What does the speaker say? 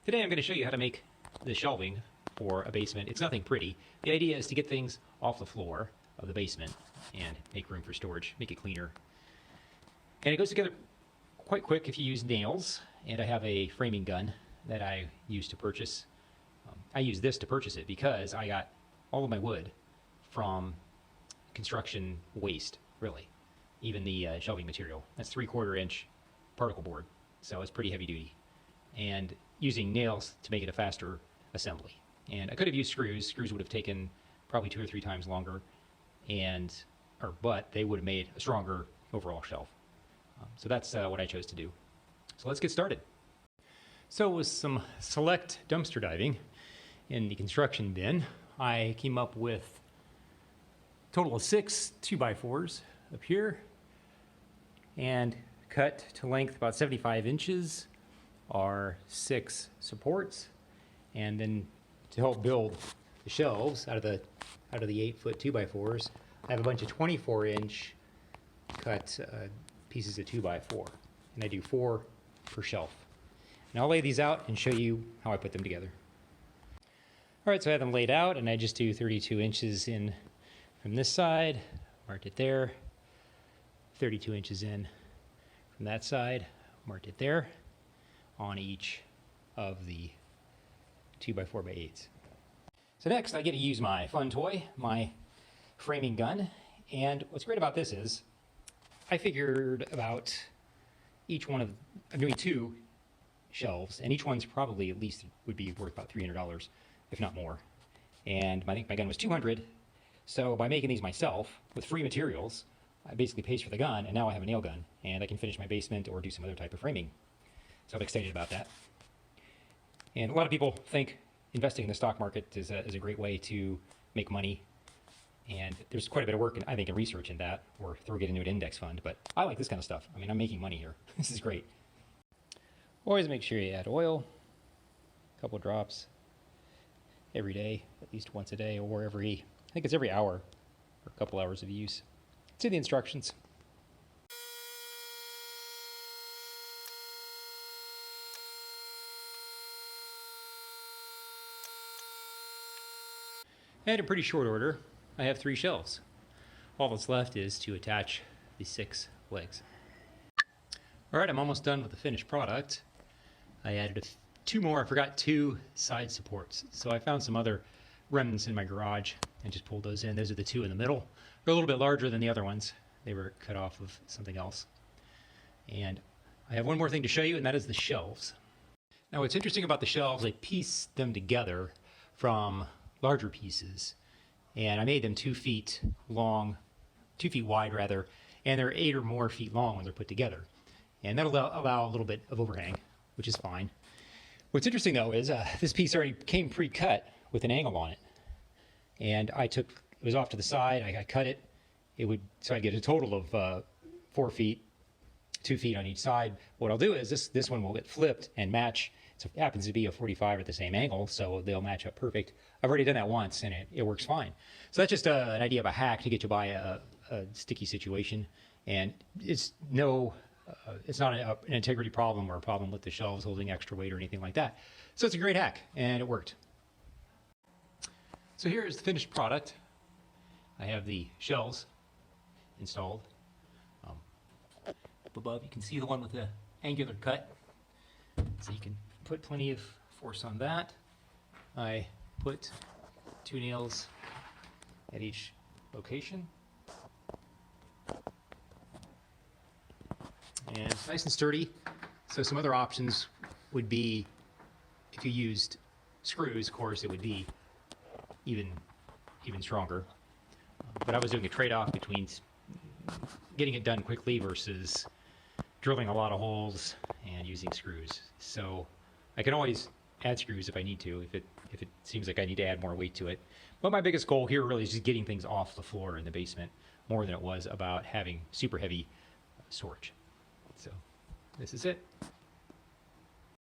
Today I'm going to show you how to make the shelving for a basement. It's nothing pretty. The idea is to get things off the floor of the basement and make room for storage, make it cleaner. And it goes together quite quick if you use nails, and I have a framing gun that I use to purchase. I use this to purchase it because I got all of my wood from construction waste, really. Even the shelving material. That's 3/4 inch particle board, so it's pretty heavy duty. And using nails to make it a faster assembly. And I could have used screws. Screws would have taken probably 2 or 3 times longer, but they would have made a stronger overall shelf. So that's what I chose to do. So let's get started. So with some select dumpster diving in the construction bin, I came up with a total of 6 2x4s up here, and cut to length about 75 inches are 6 supports. And then to help build the shelves out of the 8-foot 2x4s, I have a bunch of 24-inch cut pieces of 2x4, and I do 4 per shelf. And I'll lay these out and show you how I put them together. All right, so I have them laid out, and I just do 32 inches in from this side, marked it there, 32 inches in from that side, marked it there, on each of the 2x4x8s. So next I get to use my fun toy, my framing gun. And what's great about this is I figured about I'm doing 2 shelves, and each one's probably at least would be worth about $300, if not more. And I think my gun was $200. So by making these myself with free materials, I basically paid for the gun, and now I have a nail gun, and I can finish my basement or do some other type of framing. So I'm excited about that. And a lot of people think investing in the stock market is a great way to make money. And there's quite a bit of work, I think, in research in that, or throw it into an index fund. But I like this kind of stuff. I mean, I'm making money here. This is great. Always make sure you add oil, a couple drops every day, at least once a day, or I think it's every hour, or a couple hours of use. It's in the instructions. And in pretty short order, I have 3 shelves. All that's left is to attach the 6 legs. All right, I'm almost done with the finished product. I added 2 more. I forgot 2 side supports. So I found some other remnants in my garage and just pulled those in. Those are the 2 in the middle. They're a little bit larger than the other ones. They were cut off of something else. And I have one more thing to show you, and that is the shelves. Now what's interesting about the shelves, I pieced them together from larger pieces, and I made them 2 feet long, 2 feet wide rather, and they're 8 or more feet long when they're put together. And that'll allow a little bit of overhang, which is fine. What's interesting though is this piece already came pre-cut with an angle on it. And it was off to the side, I cut it. So I'd get a total of 4 feet, 2 feet on each side. What I'll do is this one will get flipped and match. So it happens to be a 45 at the same angle, so they'll match up perfect. I've already done that once, and it works fine. So that's just an idea of a hack to get you by a sticky situation. And it's not an integrity problem or a problem with the shelves holding extra weight or anything like that. So it's a great hack, and it worked. So here is the finished product. I have the shelves installed. Up above you can see the one with the angular cut, so you can put plenty of force on that. I put 2 nails at each location, and it's nice and sturdy. So some other options would be, if you used screws, of course it would be even stronger. But I was doing a trade-off between getting it done quickly versus drilling a lot of holes and using screws. So I can always add screws if I need to, if it seems like I need to add more weight to it. But my biggest goal here really is just getting things off the floor in the basement more than it was about having super heavy storage. So this is it.